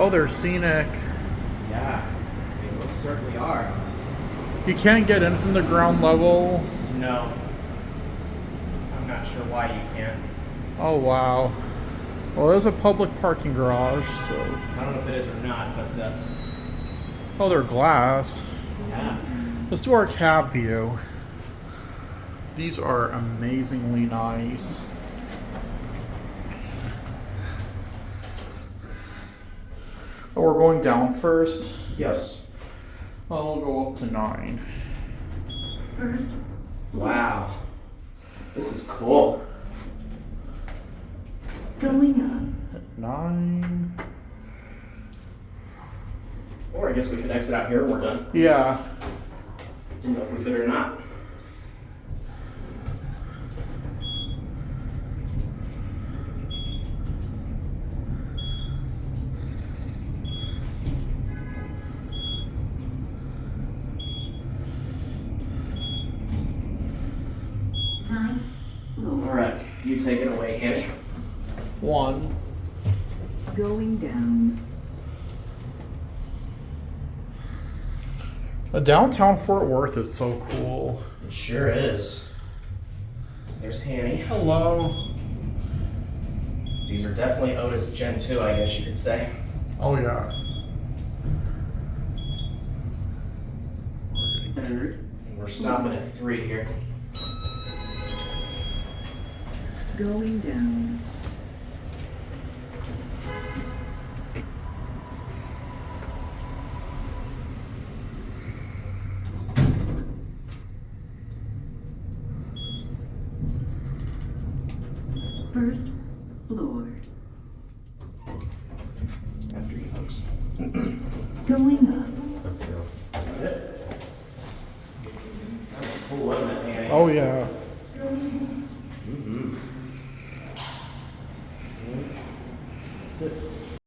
Oh, they're Scenic. Yeah, they most certainly are. You can't get in from the ground level. No, I'm not sure why you can't. Oh, wow. Well, there's a public parking garage, so... I don't know if it is or not, but Oh, they're glass. yeah. Let's do our cab view. These are amazingly nice. Oh, we're going down first? Yes. Well, we'll go up to 9. First, Wow. This is cool. going 9. Or I guess we could exit out here and we're done. Yeah. Didn't know if we could or not. up, ninth floor, Alright, you take it away, Hanny. 1. going down, Downtown Fort Worth is so cool. It sure is. There's Hanny. Hello. These are definitely Otis Gen 2, I guess you could say. Oh, yeah. third, And we're stopping at 3 here. going down, first floor, After you folks. going up, That was cool, wasn't it, Hanny? Oh, yeah. Mm-hmm. That's it.